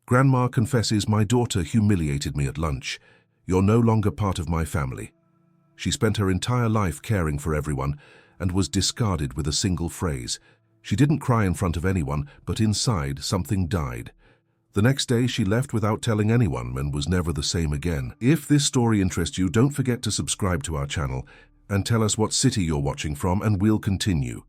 Grandma confesses, "My daughter humiliated me at lunch. You're no longer part of my family." She spent her entire life caring for everyone and was discarded with a single phrase. She didn't cry in front of anyone, but inside something died. The next day she left without telling anyone and was never the same again. If this story interests you, don't forget to subscribe to our channel and tell us what city you're watching from, and we'll continue.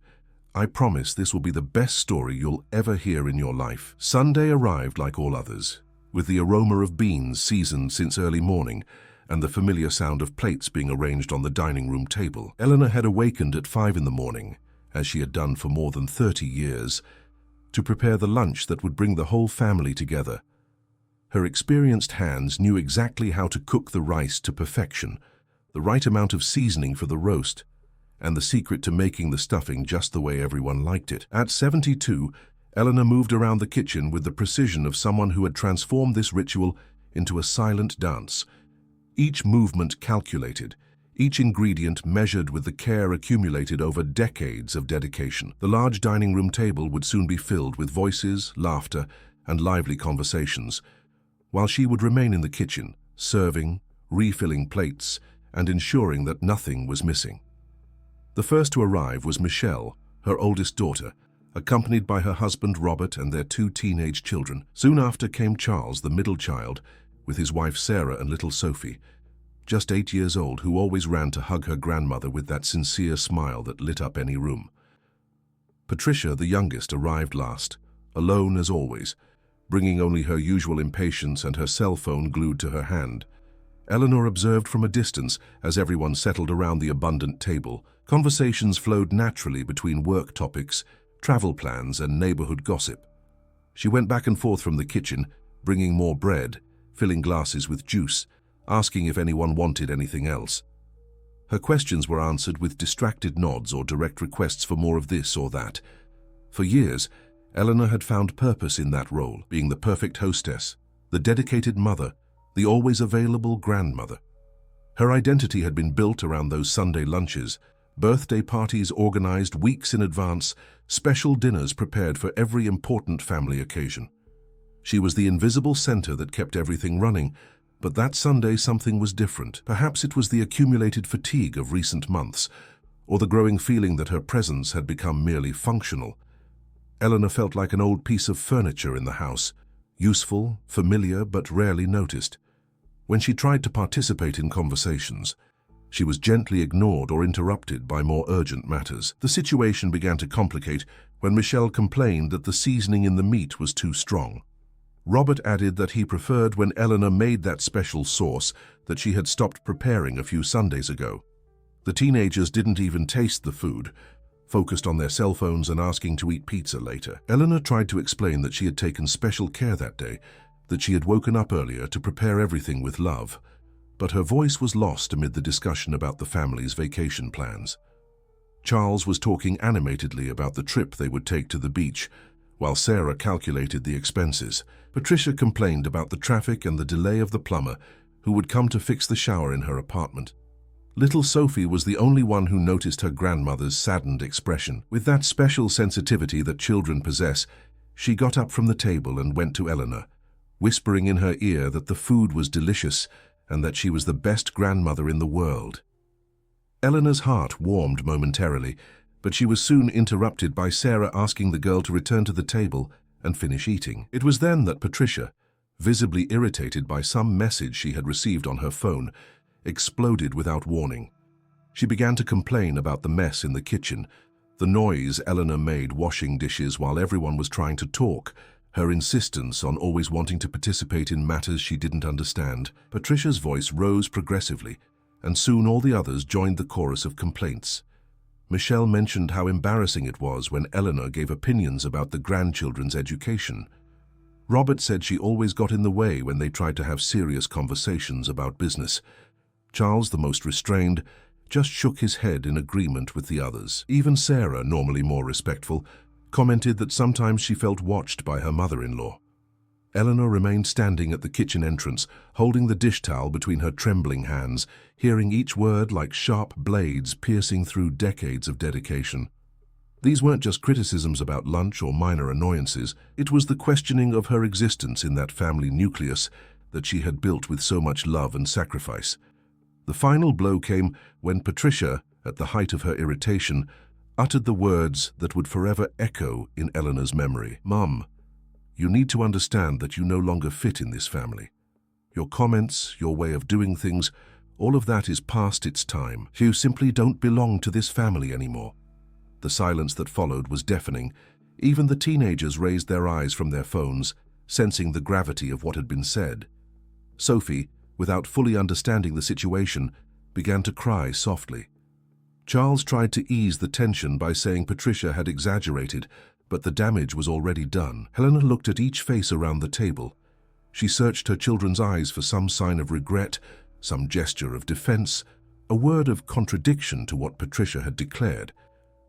I promise this will be the best story you'll ever hear in your life. Sunday arrived like all others, with the aroma of beans seasoned since early morning and the familiar sound of plates being arranged on the dining room table. Eleanor had awakened at 5 in the morning, as she had done for more than 30 years, to prepare the lunch that would bring the whole family together. Her experienced hands knew exactly how to cook the rice to perfection, the right amount of seasoning for the roast, and the secret to making the stuffing just the way everyone liked it. At 72, Eleanor moved around the kitchen with the precision of someone who had transformed this ritual into a silent dance. Each movement calculated, each ingredient measured with the care accumulated over decades of dedication. The large dining room table would soon be filled with voices, laughter, and lively conversations, while she would remain in the kitchen, serving, refilling plates, and ensuring that nothing was missing. The first to arrive was Michelle, her oldest daughter, accompanied by her husband Robert and their 2 teenage children. Soon after came Charles, the middle child, with his wife Sarah and little Sophie, just 8 years old, who always ran to hug her grandmother with that sincere smile that lit up any room. Patricia, the youngest, arrived last, alone as always, bringing only her usual impatience and her cell phone glued to her hand. Eleanor observed from a distance as everyone settled around the abundant table. Conversations flowed naturally between work topics, travel plans, and neighborhood gossip. She went back and forth from the kitchen, bringing more bread, filling glasses with juice, asking if anyone wanted anything else. Her questions were answered with distracted nods or direct requests for more of this or that. For years, Eleanor had found purpose in that role, being the perfect hostess, the dedicated mother, the always available grandmother. Her identity had been built around those Sunday lunches, birthday parties organized weeks in advance, special dinners prepared for every important family occasion. She was the invisible center that kept everything running, but that Sunday something was different. Perhaps it was the accumulated fatigue of recent months, or the growing feeling that her presence had become merely functional. Eleanor felt like an old piece of furniture in the house, useful, familiar, but rarely noticed. When she tried to participate in conversations, she was gently ignored or interrupted by more urgent matters. The situation began to complicate when Michelle complained that the seasoning in the meat was too strong. Robert added that he preferred when Eleanor made that special sauce that she had stopped preparing a few Sundays ago. The teenagers didn't even taste the food, focused on their cell phones and asking to eat pizza later. Eleanor tried to explain that she had taken special care that day, that she had woken up earlier to prepare everything with love, but her voice was lost amid the discussion about the family's vacation plans. Charles was talking animatedly about the trip they would take to the beach, while Sarah calculated the expenses. Patricia complained about the traffic and the delay of the plumber who would come to fix the shower in her apartment. Little Sophie was the only one who noticed her grandmother's saddened expression. With that special sensitivity that children possess, she got up from the table and went to Eleanor, whispering in her ear that the food was delicious and that she was the best grandmother in the world. Eleanor's heart warmed momentarily, but she was soon interrupted by Sarah asking the girl to return to the table and finish eating. It was then that Patricia, visibly irritated by some message she had received on her phone, exploded without warning. She began to complain about the mess in the kitchen, the noise Eleanor made washing dishes while everyone was trying to talk, her insistence on always wanting to participate in matters she didn't understand. Patricia's voice rose progressively, and soon all the others joined the chorus of complaints. Michelle mentioned how embarrassing it was when Eleanor gave opinions about the grandchildren's education. Robert said she always got in the way when they tried to have serious conversations about business. Charles, the most restrained, just shook his head in agreement with the others. Even Sarah, normally more respectful, commented that sometimes she felt watched by her mother-in-law. Eleanor remained standing at the kitchen entrance, holding the dish towel between her trembling hands, hearing each word like sharp blades piercing through decades of dedication. These weren't just criticisms about lunch or minor annoyances, it was the questioning of her existence in that family nucleus that she had built with so much love and sacrifice. The final blow came when Patricia, at the height of her irritation, uttered the words that would forever echo in Eleanor's memory. "Mum, you need to understand that you no longer fit in this family. Your comments, your way of doing things, all of that is past its time. You simply don't belong to this family anymore." The silence that followed was deafening. Even the teenagers raised their eyes from their phones, sensing the gravity of what had been said. Sophie, without fully understanding the situation, began to cry softly. Charles tried to ease the tension by saying Patricia had exaggerated, but the damage was already done. Helena looked at each face around the table. She searched her children's eyes for some sign of regret, some gesture of defense, a word of contradiction to what Patricia had declared.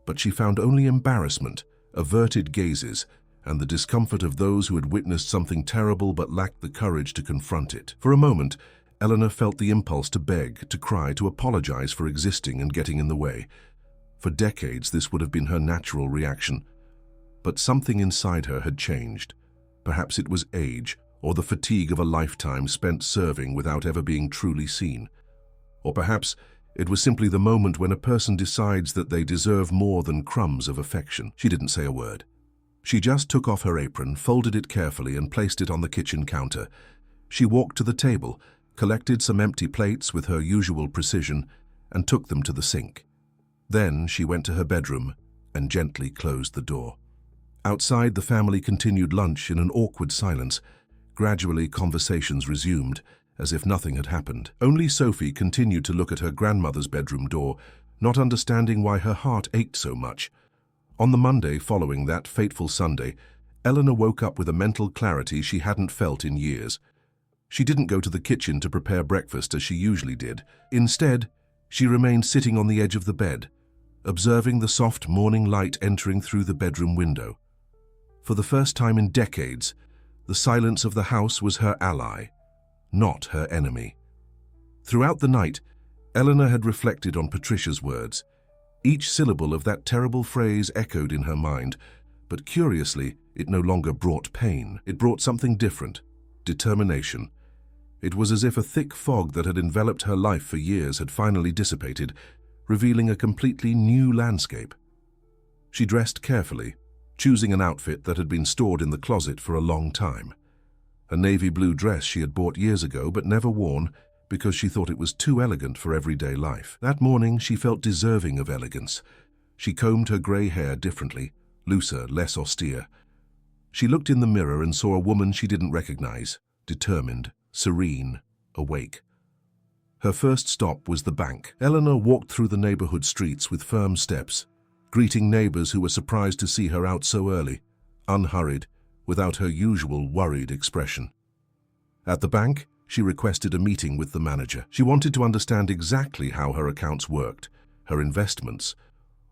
But she found only embarrassment, averted gazes, and the discomfort of those who had witnessed something terrible but lacked the courage to confront it. For a moment, Eleanor felt the impulse to beg, to cry, to apologize for existing and getting in the way. For decades, this would have been her natural reaction. But something inside her had changed. Perhaps it was age, or the fatigue of a lifetime spent serving without ever being truly seen. Or perhaps it was simply the moment when a person decides that they deserve more than crumbs of affection. She didn't say a word. She just took off her apron, folded it carefully, and placed it on the kitchen counter. She walked to the table, collected some empty plates with her usual precision, and took them to the sink. Then she went to her bedroom and gently closed the door. Outside, the family continued lunch in an awkward silence. Gradually, conversations resumed, as if nothing had happened. Only Sophie continued to look at her grandmother's bedroom door, not understanding why her heart ached so much. On the Monday following that fateful Sunday, Eleanor woke up with a mental clarity she hadn't felt in years. She didn't go to the kitchen to prepare breakfast as she usually did. Instead, she remained sitting on the edge of the bed, observing the soft morning light entering through the bedroom window. For the first time in decades, the silence of the house was her ally, not her enemy. Throughout the night, Eleanor had reflected on Patricia's words. Each syllable of that terrible phrase echoed in her mind, but curiously, it no longer brought pain. It brought something different: determination. It was as if a thick fog that had enveloped her life for years had finally dissipated, revealing a completely new landscape. She dressed carefully, choosing an outfit that had been stored in the closet for a long time. A navy blue dress she had bought years ago but never worn because she thought it was too elegant for everyday life. That morning she felt deserving of elegance. She combed her grey hair differently, looser, less austere. She looked in the mirror and saw a woman she didn't recognize, determined, serene, awake. Her first stop was the bank. Eleanor walked through the neighborhood streets with firm steps, greeting neighbors who were surprised to see her out so early, unhurried, without her usual worried expression. At the bank, she requested a meeting with the manager. She wanted to understand exactly how her accounts worked, her investments,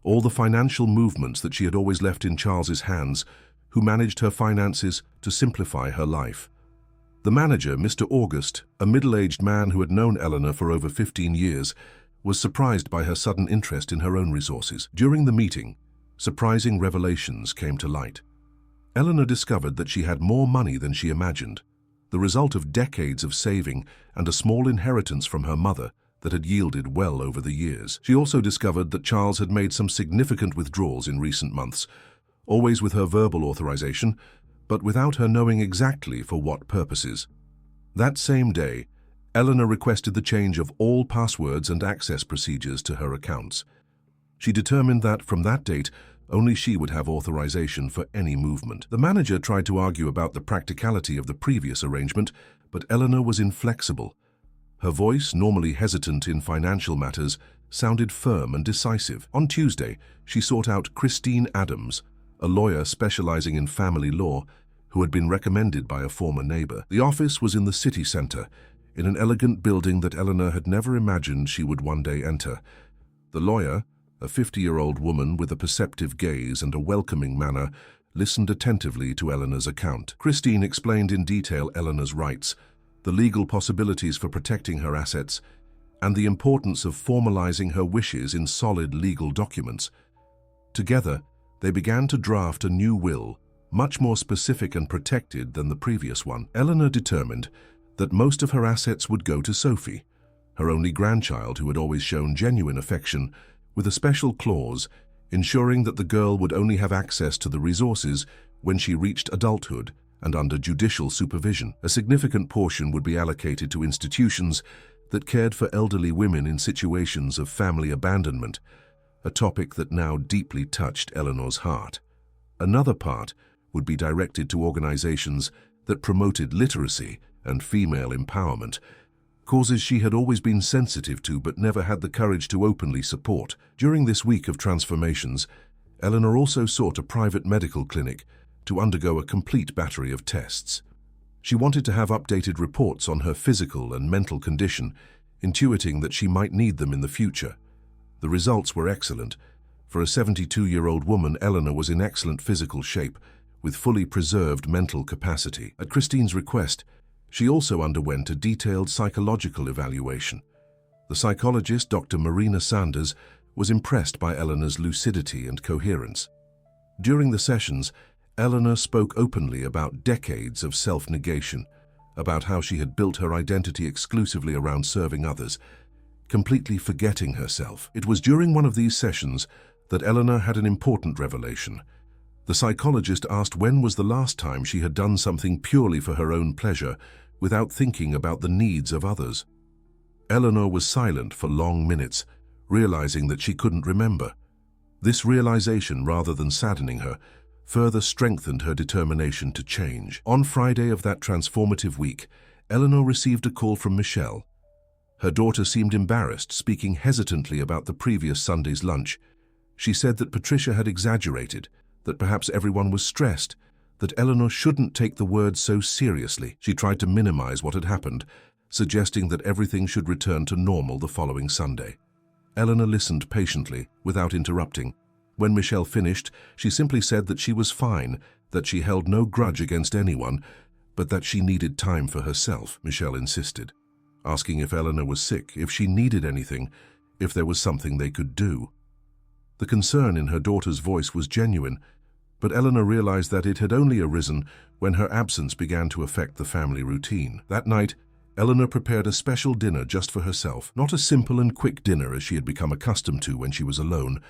all the financial movements that she had always left in Charles's hands, who managed her finances to simplify her life. The manager, Mr. August, a middle-aged man who had known Eleanor for over 15 years, was surprised by her sudden interest in her own resources. During the meeting, surprising revelations came to light. Eleanor discovered that she had more money than she imagined, the result of decades of saving and a small inheritance from her mother that had yielded well over the years. She also discovered that Charles had made some significant withdrawals in recent months, always with her verbal authorization, but without her knowing exactly for what purposes. That same day, Eleanor requested the change of all passwords and access procedures to her accounts. She determined that, from that date, only she would have authorization for any movement. The manager tried to argue about the practicality of the previous arrangement, but Eleanor was inflexible. Her voice, normally hesitant in financial matters, sounded firm and decisive. On Tuesday, she sought out Christine Adams, a lawyer specializing in family law, who had been recommended by a former neighbor. The office was in the city center, in an elegant building that Eleanor had never imagined she would one day enter. The lawyer, a 50-year-old woman with a perceptive gaze and a welcoming manner, listened attentively to Eleanor's account. Christine explained in detail Eleanor's rights, the legal possibilities for protecting her assets, and the importance of formalizing her wishes in solid legal documents. Together, They began to draft a new will, much more specific and protected than the previous one. Eleanor determined that most of her assets would go to Sophie, her only grandchild who had always shown genuine affection, with a special clause ensuring that the girl would only have access to the resources when she reached adulthood and under judicial supervision. A significant portion would be allocated to institutions that cared for elderly women in situations of family abandonment, a topic that now deeply touched Eleanor's heart. Another part would be directed to organizations that promoted literacy and female empowerment, causes she had always been sensitive to but never had the courage to openly support. During this week of transformations, Eleanor also sought a private medical clinic to undergo a complete battery of tests. She wanted to have updated reports on her physical and mental condition, intuiting that she might need them in the future. The results were excellent. For a 72-year-old woman, Eleanor was in excellent physical shape, with fully preserved mental capacity. At Christine's request, she also underwent a detailed psychological evaluation. The psychologist, Dr. Marina Sanders, was impressed by Eleanor's lucidity and coherence. During the sessions, Eleanor spoke openly about decades of self-negation, about how she had built her identity exclusively around serving others, completely forgetting herself. It was during one of these sessions that Eleanor had an important revelation. The psychologist asked when was the last time she had done something purely for her own pleasure, without thinking about the needs of others. Eleanor was silent for long minutes, realizing that she couldn't remember. This realization, rather than saddening her, further strengthened her determination to change. On Friday of that transformative week, Eleanor received a call from Michelle. Her daughter seemed embarrassed, speaking hesitantly about the previous Sunday's lunch. She said that Patricia had exaggerated, that perhaps everyone was stressed, that Eleanor shouldn't take the words so seriously. She tried to minimize what had happened, suggesting that everything should return to normal the following Sunday. Eleanor listened patiently, without interrupting. When Michelle finished, she simply said that she was fine, that she held no grudge against anyone, but that she needed time for herself. Michelle insisted, asking if Eleanor was sick, if she needed anything, if there was something they could do. The concern in her daughter's voice was genuine, but Eleanor realized that it had only arisen when her absence began to affect the family routine. That night, Eleanor prepared a special dinner just for herself, not a simple and quick dinner as she had become accustomed to when she was alone,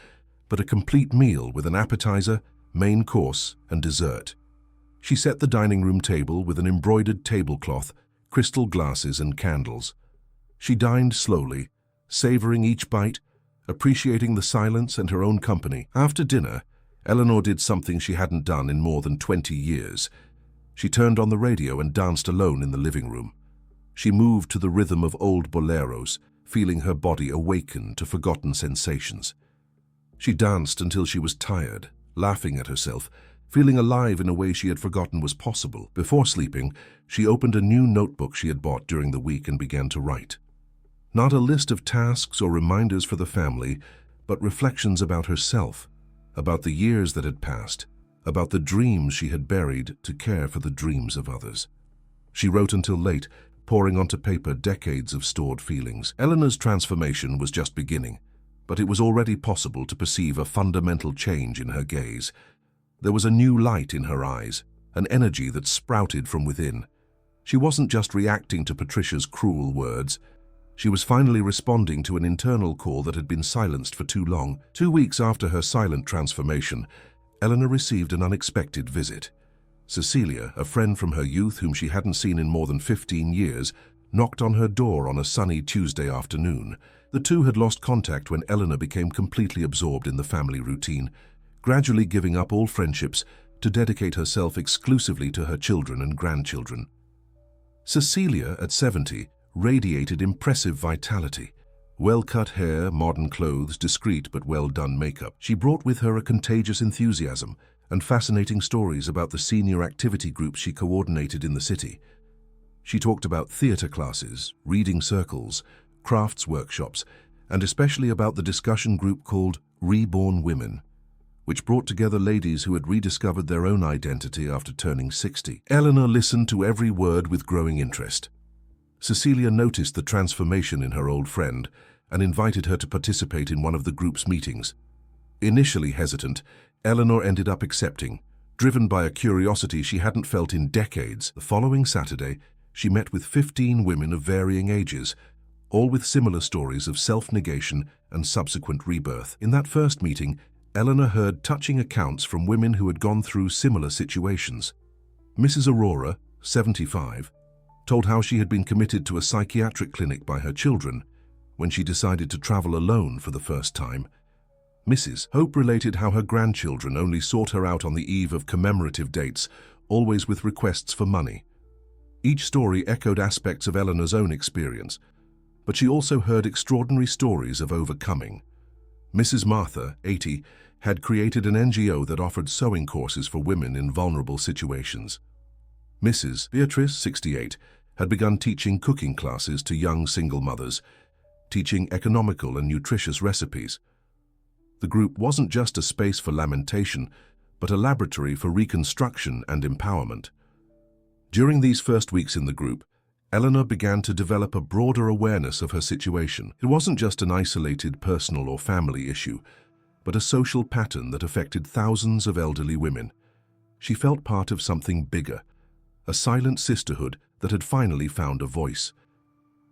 but a complete meal with an appetizer, main course, and dessert. She set the dining room table with an embroidered tablecloth, crystal glasses, and candles. She dined slowly, savoring each bite, appreciating the silence and her own company. After dinner, Eleanor did something she hadn't done in more than 20 years. She turned on the radio and danced alone in the living room. She moved to the rhythm of old boleros, feeling her body awaken to forgotten sensations. She danced until she was tired, laughing at herself, feeling alive in a way she had forgotten was possible. Before sleeping, she opened a new notebook she had bought during the week and began to write. Not a list of tasks or reminders for the family, but reflections about herself, about the years that had passed, about the dreams she had buried to care for the dreams of others. She wrote until late, pouring onto paper decades of stored feelings. Eleanor's transformation was just beginning, but it was already possible to perceive a fundamental change in her gaze. There was a new light in her eyes, an energy that sprouted from within. She wasn't just reacting to Patricia's cruel words. She was finally responding to an internal call that had been silenced for too long. 2 weeks after her silent transformation, Eleanor received an unexpected visit. Cecilia, a friend from her youth whom she hadn't seen in more than 15 years, knocked on her door on a sunny Tuesday afternoon. The two had lost contact when Eleanor became completely absorbed in the family routine, gradually giving up all friendships to dedicate herself exclusively to her children and grandchildren. Cecilia, at 70, radiated impressive vitality. Well-cut hair, modern clothes, discreet but well-done makeup. She brought with her a contagious enthusiasm and fascinating stories about the senior activity groups she coordinated in the city. She talked about theater classes, reading circles, crafts workshops, and especially about the discussion group called Reborn Women, which brought together ladies who had rediscovered their own identity after turning 60. Eleanor listened to every word with growing interest. Cecilia noticed the transformation in her old friend and invited her to participate in one of the group's meetings. Initially hesitant, Eleanor ended up accepting, driven by a curiosity she hadn't felt in decades. The following Saturday, she met with 15 women of varying ages, all with similar stories of self-negation and subsequent rebirth. In that first meeting, Eleanor heard touching accounts from women who had gone through similar situations. Mrs. Aurora, 75, told how she had been committed to a psychiatric clinic by her children when she decided to travel alone for the first time. Mrs. Hope related how her grandchildren only sought her out on the eve of commemorative dates, always with requests for money. Each story echoed aspects of Eleanor's own experience, but she also heard extraordinary stories of overcoming. Mrs. Martha, 80, had created an NGO that offered sewing courses for women in vulnerable situations. Mrs. Beatrice, 68, had begun teaching cooking classes to young single mothers, teaching economical and nutritious recipes. The group wasn't just a space for lamentation, but a laboratory for reconstruction and empowerment. During these first weeks in the group, Eleanor began to develop a broader awareness of her situation. It wasn't just an isolated personal or family issue, but a social pattern that affected thousands of elderly women. She felt part of something bigger, a silent sisterhood that had finally found a voice.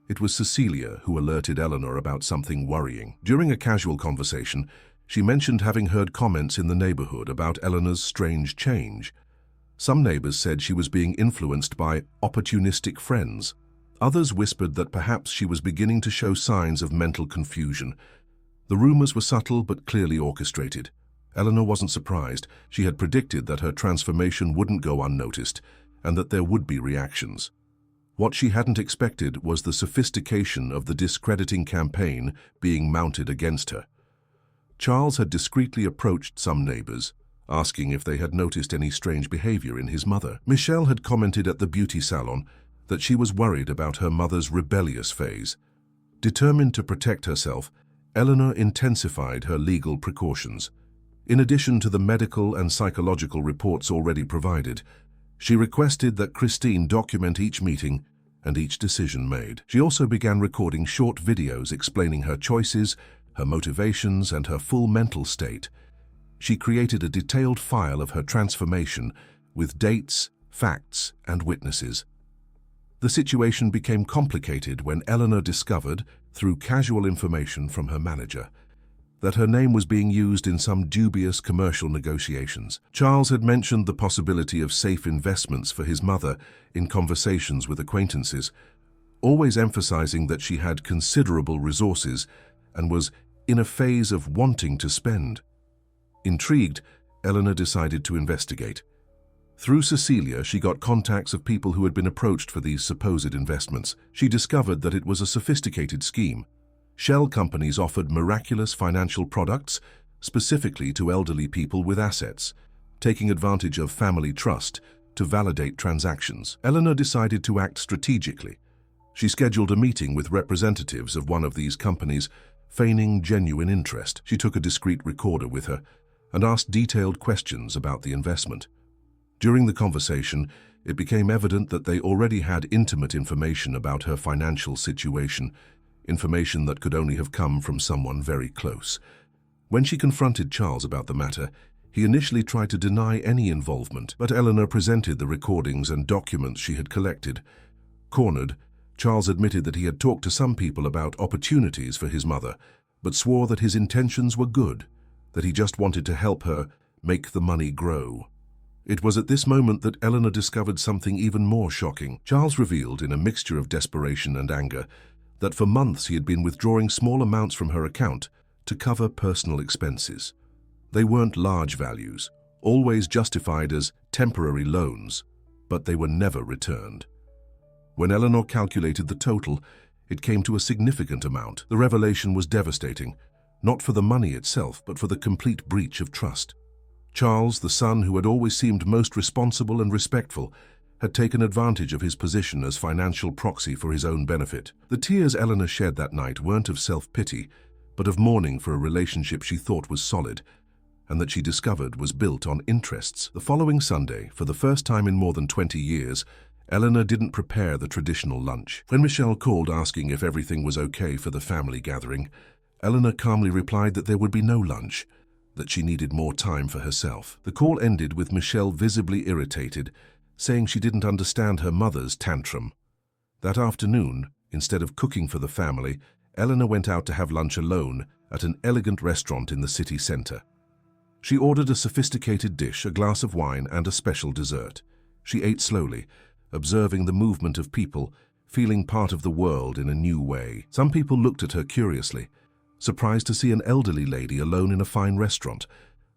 It was Cecilia who alerted Eleanor about something worrying. During a casual conversation, she mentioned having heard comments in the neighborhood about Eleanor's strange change. Some neighbors said she was being influenced by opportunistic friends. Others whispered that perhaps she was beginning to show signs of mental confusion. The rumors were subtle but clearly orchestrated. Eleanor wasn't surprised. She had predicted that her transformation wouldn't go unnoticed and that there would be reactions. What she hadn't expected was the sophistication of the discrediting campaign being mounted against her. Charles had discreetly approached some neighbors, asking if they had noticed any strange behavior in his mother. Michelle had commented at the beauty salon that she was worried about her mother's rebellious phase. Determined to protect herself, Eleanor intensified her legal precautions. In addition to the medical and psychological reports already provided, she requested that Christine document each meeting and each decision made. She also began recording short videos explaining her choices, her motivations, and her full mental state. She created a detailed file of her transformation with dates, facts, and witnesses. The situation became complicated when Eleanor discovered, through casual information from her manager, that her name was being used in some dubious commercial negotiations. Charles had mentioned the possibility of safe investments for his mother in conversations with acquaintances, always emphasizing that she had considerable resources and was in a phase of wanting to spend. Intrigued, Eleanor decided to investigate. Through Cecilia, she got contacts of people who had been approached for these supposed investments. She discovered that it was a sophisticated scheme. Shell companies offered miraculous financial products specifically to elderly people with assets, taking advantage of family trust to validate transactions. Eleanor decided to act strategically. She scheduled a meeting with representatives of one of these companies, feigning genuine interest. She took a discreet recorder with her and asked detailed questions about the investment. During the conversation, it became evident that they already had intimate information about her financial situation, information that could only have come from someone very close. When she confronted Charles about the matter, he initially tried to deny any involvement, but Eleanor presented the recordings and documents she had collected. Cornered, Charles admitted that he had talked to some people about opportunities for his mother, but swore that his intentions were good, that he just wanted to help her make the money grow. It was at this moment that Eleanor discovered something even more shocking. Charles revealed, in a mixture of desperation and anger, that for months he had been withdrawing small amounts from her account to cover personal expenses. They weren't large values, always justified as temporary loans, but they were never returned. When Eleanor calculated the total, it came to a significant amount. The revelation was devastating, not for the money itself, but for the complete breach of trust. Charles, the son who had always seemed most responsible and respectful, had taken advantage of his position as financial proxy for his own benefit. The tears Eleanor shed that night weren't of self-pity, but of mourning for a relationship she thought was solid, and that she discovered was built on interests. The following Sunday, for the first time in more than 20 years, Eleanor didn't prepare the traditional lunch. When Michelle called asking if everything was okay for the family gathering, Eleanor calmly replied that there would be no lunch, that she needed more time for herself. The call ended with Michelle visibly irritated, saying she didn't understand her mother's tantrum. That afternoon, instead of cooking for the family, Eleanor went out to have lunch alone at an elegant restaurant in the city center. She ordered a sophisticated dish, a glass of wine, and a special dessert. She ate slowly, observing the movement of people, feeling part of the world in a new way. Some people looked at her curiously, surprised to see an elderly lady alone in a fine restaurant,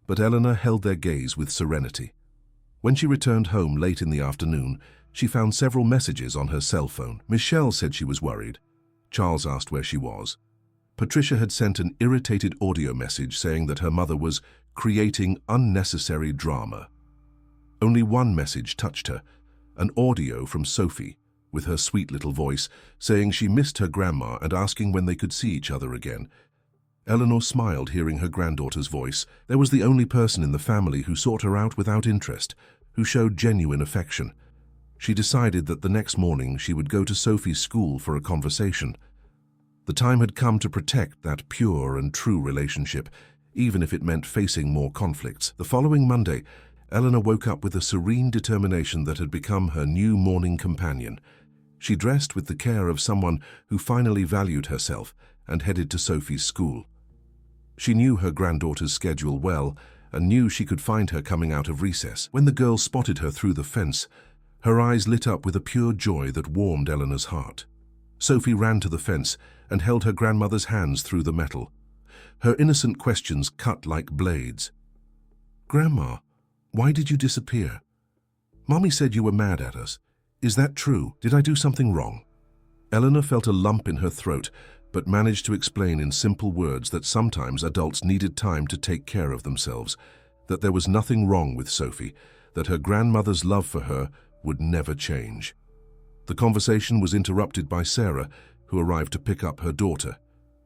but Eleanor held their gaze with serenity. When she returned home late in the afternoon, she found several messages on her cell phone. Michelle said she was worried. Charles asked where she was. Patricia had sent an irritated audio message saying that her mother was creating unnecessary drama. Only one message touched her, an audio from Sophie, with her sweet little voice, saying she missed her grandma and asking when they could see each other again. Eleanor smiled hearing her granddaughter's voice. There was the only person in the family who sought her out without interest, who showed genuine affection. She decided that the next morning she would go to Sophie's school for a conversation. The time had come to protect that pure and true relationship, even if it meant facing more conflicts. The following Monday, Eleanor woke up with a serene determination that had become her new morning companion. She dressed with the care of someone who finally valued herself and headed to Sophie's school. She knew her granddaughter's schedule well and knew she could find her coming out of recess. When the girl spotted her through the fence, her eyes lit up with a pure joy that warmed Eleanor's heart. Sophie ran to the fence and held her grandmother's hands through the metal. Her innocent questions cut like blades. "Grandma, why did you disappear? Mommy said you were mad at us. Is that true? Did I do something wrong?" Eleanor felt a lump in her throat, but managed to explain in simple words that sometimes adults needed time to take care of themselves, that there was nothing wrong with Sophie, that her grandmother's love for her would never change. The conversation was interrupted by Sarah, who arrived to pick up her daughter.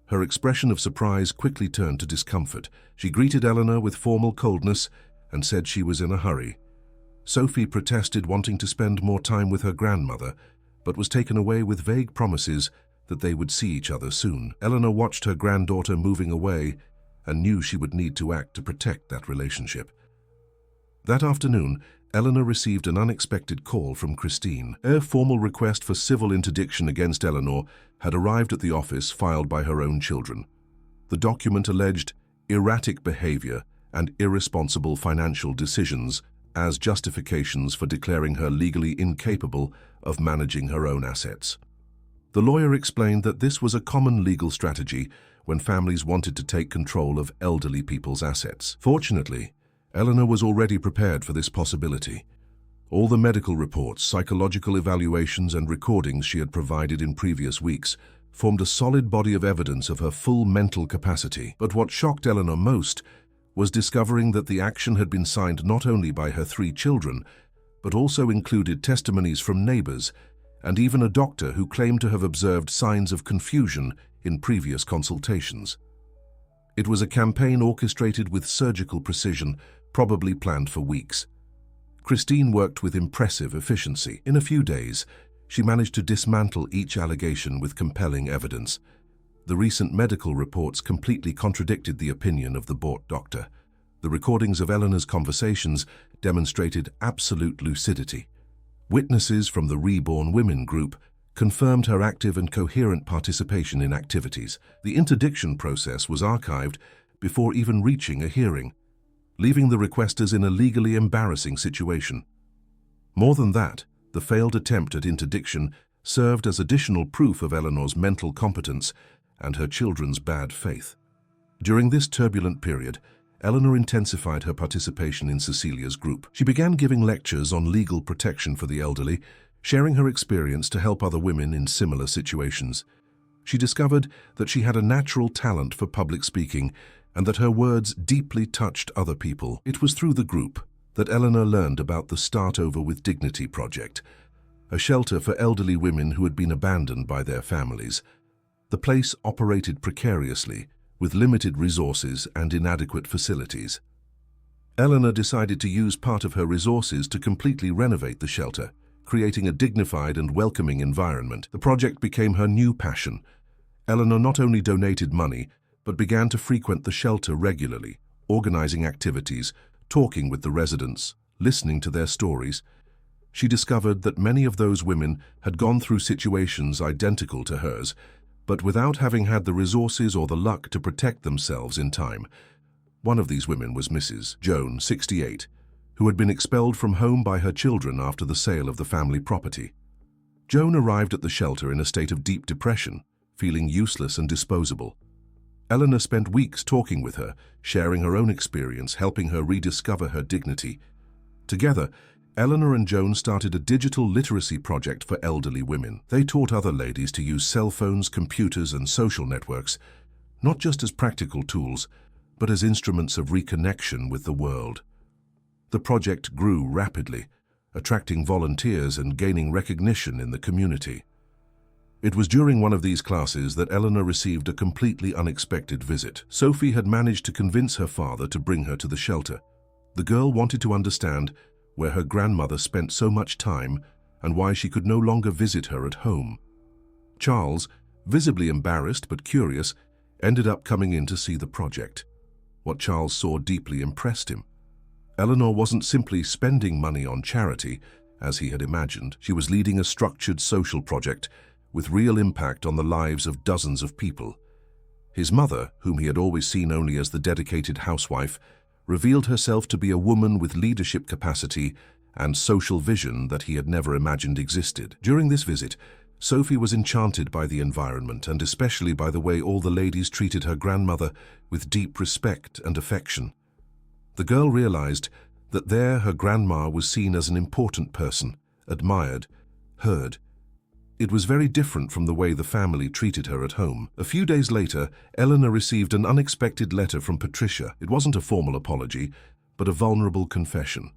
Her expression of surprise quickly turned to discomfort. She greeted Eleanor with formal coldness and said she was in a hurry. Sophie protested, wanting to spend more time with her grandmother, but was taken away with vague promises that they would see each other soon. Eleanor watched her granddaughter moving away and knew she would need to act to protect that relationship. That afternoon, Eleanor received an unexpected call from Christine. A formal request for civil interdiction against Eleanor had arrived at the office filed by her own children. The document alleged erratic behavior and irresponsible financial decisions as justifications for declaring her legally incapable of managing her own assets. The lawyer explained that this was a common legal strategy when families wanted to take control of elderly people's assets. Fortunately, Eleanor was already prepared for this possibility. All the medical reports, psychological evaluations, and recordings she had provided in previous weeks formed a solid body of evidence of her full mental capacity. But what shocked Eleanor most was discovering that the action had been signed not only by her 3 children, but also included testimonies from neighbors and even a doctor who claimed to have observed signs of confusion in previous consultations. It was a campaign orchestrated with surgical precision, probably planned for weeks. Christine worked with impressive efficiency. In a few days, she managed to dismantle each allegation with compelling evidence. The recent medical reports completely contradicted the opinion of the bought doctor. The recordings of Eleanor's conversations demonstrated absolute lucidity. Witnesses from the Reborn Women group confirmed her active and coherent participation in activities. The interdiction process was archived before even reaching a hearing, leaving the requesters in a legally embarrassing situation. More than that, the failed attempt at interdiction served as additional proof of Eleanor's mental competence and her children's bad faith. During this turbulent period, Eleanor intensified her participation in Cecilia's group. She began giving lectures on legal protection for the elderly, sharing her experience to help other women in similar situations. She discovered that she had a natural talent for public speaking and that her words deeply touched other people. It was through the group that Eleanor learned about the Start Over with Dignity project, a shelter for elderly women who had been abandoned by their families. The place operated precariously, with limited resources and inadequate facilities. Eleanor decided to use part of her resources to completely renovate the shelter, creating a dignified and welcoming environment. The project became her new passion. Eleanor not only donated money, but began to frequent the shelter regularly, organizing activities, talking with the residents, listening to their stories. She discovered that many of those women had gone through situations identical to hers, but without having had the resources or the luck to protect themselves in time. One of these women was Mrs. Joan, 68, who had been expelled from home by her children after the sale of the family property. Joan arrived at the shelter in a state of deep depression, feeling useless and disposable. Eleanor spent weeks talking with her, sharing her own experience, helping her rediscover her dignity. Together, Eleanor and Joan started a digital literacy project for elderly women. They taught other ladies to use cell phones, computers, and social networks, not just as practical tools, but as instruments of reconnection with the world. The project grew rapidly, attracting volunteers and gaining recognition in the community. It was during one of these classes that Eleanor received a completely unexpected visit. Sophie had managed to convince her father to bring her to the shelter. The girl wanted to understand where her grandmother spent so much time and why she could no longer visit her at home. Charles, visibly embarrassed but curious, ended up coming in to see the project. What Charles saw deeply impressed him. Eleanor wasn't simply spending money on charity, as he had imagined. She was leading a structured social project with real impact on the lives of dozens of people. His mother, whom he had always seen only as the dedicated housewife, revealed herself to be a woman with leadership capacity and social vision that he had never imagined existed. During this visit, Sophie was enchanted by the environment and especially by the way all the ladies treated her grandmother with deep respect and affection. The girl realized that there her grandma was seen as an important person, admired, heard. It was very different from the way the family treated her at home. A few days later, Eleanor received an unexpected letter from Patricia. It wasn't a formal apology, but a vulnerable confession.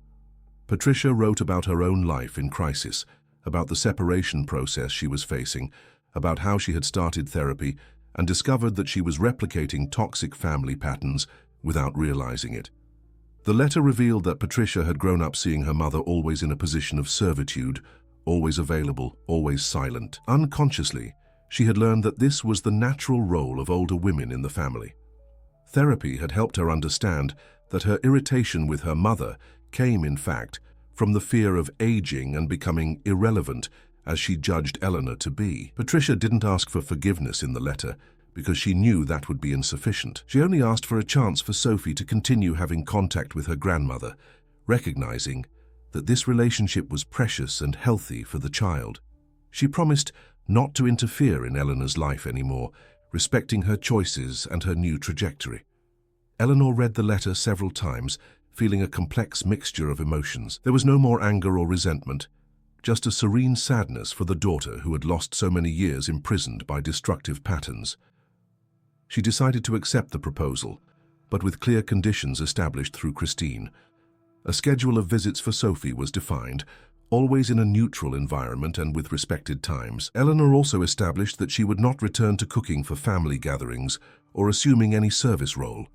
Patricia wrote about her own life in crisis, about the separation process she was facing, about how she had started therapy and discovered that she was replicating toxic family patterns without realizing it. The letter revealed that Patricia had grown up seeing her mother always in a position of servitude, always available, always silent. Unconsciously, she had learned that this was the natural role of older women in the family. Therapy had helped her understand that her irritation with her mother came, in fact, from the fear of aging and becoming irrelevant as she judged Eleanor to be. Patricia didn't ask for forgiveness in the letter because she knew that would be insufficient. She only asked for a chance for Sophie to continue having contact with her grandmother, recognizing that this relationship was precious and healthy for the child. She promised not to interfere in Eleanor's life anymore, respecting her choices and her new trajectory. Eleanor read the letter several times, feeling a complex mixture of emotions. There was no more anger or resentment, just a serene sadness for the daughter who had lost so many years imprisoned by destructive patterns. She decided to accept the proposal, but with clear conditions established through Christine. A schedule of visits for Sophie was defined, always in a neutral environment and with respected times. Eleanor also established that she would not return to cooking for family gatherings or assuming any service role.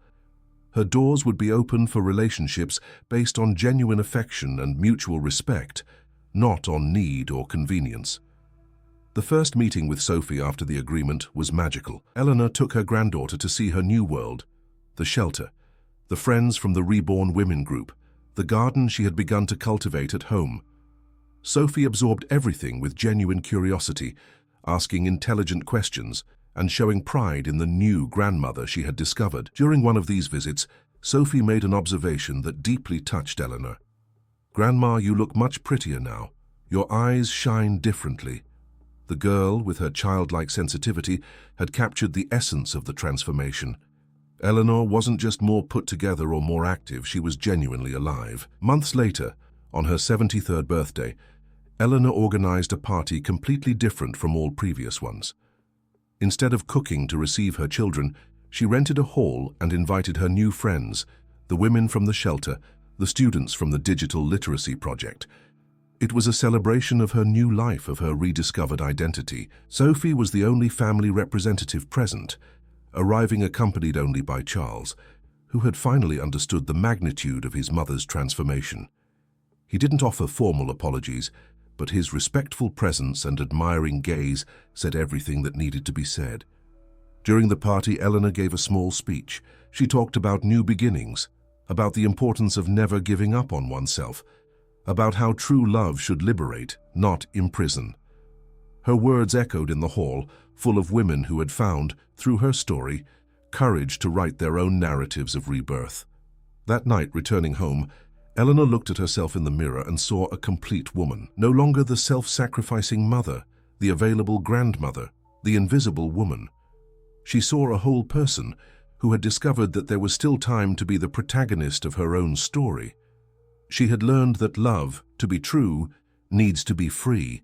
Her doors would be open for relationships based on genuine affection and mutual respect, not on need or convenience. The first meeting with Sophie after the agreement was magical. Eleanor took her granddaughter to see her new world, the shelter, the friends from the Reborn Women group, the garden she had begun to cultivate at home. Sophie absorbed everything with genuine curiosity, asking intelligent questions and showing pride in the new grandmother she had discovered. During one of these visits, Sophie made an observation that deeply touched Eleanor. "Grandma, you look much prettier now. Your eyes shine differently." The girl, with her childlike sensitivity, had captured the essence of the transformation. Eleanor wasn't just more put together or more active, she was genuinely alive. Months later, on her 73rd birthday, Eleanor organized a party completely different from all previous ones. Instead of cooking to receive her children, she rented a hall and invited her new friends, the women from the shelter, the students from the digital literacy project. It was a celebration of her new life, of her rediscovered identity. Sophie was the only family representative present, arriving accompanied only by Charles, who had finally understood the magnitude of his mother's transformation. He didn't offer formal apologies, but his respectful presence and admiring gaze said everything that needed to be said. During the party, Eleanor gave a small speech, She talked about new beginnings, about the importance of never giving up on oneself, about how true love should liberate, not imprison. Her words echoed in the hall, full of women who had found, through her story, courage to write their own narratives of rebirth. That night, returning home, Eleanor looked at herself in the mirror and saw a complete woman. No longer the self-sacrificing mother, the available grandmother, the invisible woman. She saw a whole person who had discovered that there was still time to be the protagonist of her own story. She had learned that love, to be true, needs to be free,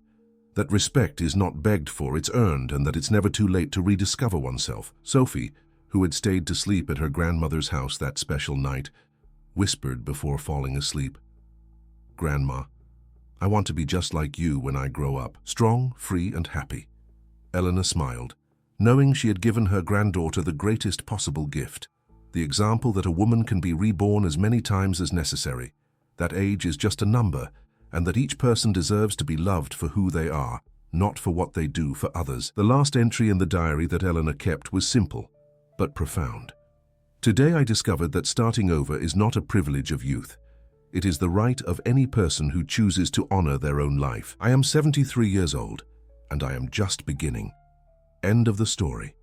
that respect is not begged for, it's earned, and that it's never too late to rediscover oneself. Sophie, who had stayed to sleep at her grandmother's house that special night, whispered before falling asleep, "Grandma, I want to be just like you when I grow up, strong, free, and happy." Eleanor smiled, knowing she had given her granddaughter the greatest possible gift, the example that a woman can be reborn as many times as necessary, that age is just a number, and that each person deserves to be loved for who they are, not for what they do for others. The last entry in the diary that Eleanor kept was simple, but profound. "Today I discovered that starting over is not a privilege of youth. It is the right of any person who chooses to honor their own life. I am 73 years old, and I am just beginning." End of the story.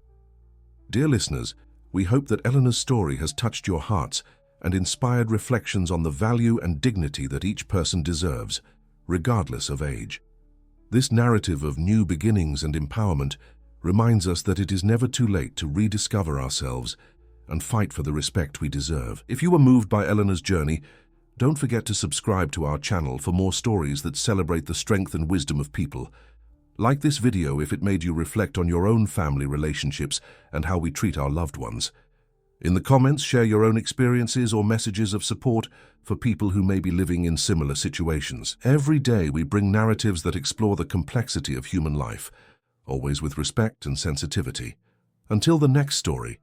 Dear listeners, we hope that Eleanor's story has touched your hearts and inspired reflections on the value and dignity that each person deserves, regardless of age. This narrative of new beginnings and empowerment reminds us that it is never too late to rediscover ourselves and fight for the respect we deserve. If you were moved by Eleanor's journey, don't forget to subscribe to our channel for more stories that celebrate the strength and wisdom of people. Like this video if it made you reflect on your own family relationships and how we treat our loved ones. In the comments, share your own experiences or messages of support for people who may be living in similar situations. Every day we bring narratives that explore the complexity of human life, always with respect and sensitivity. Until the next story,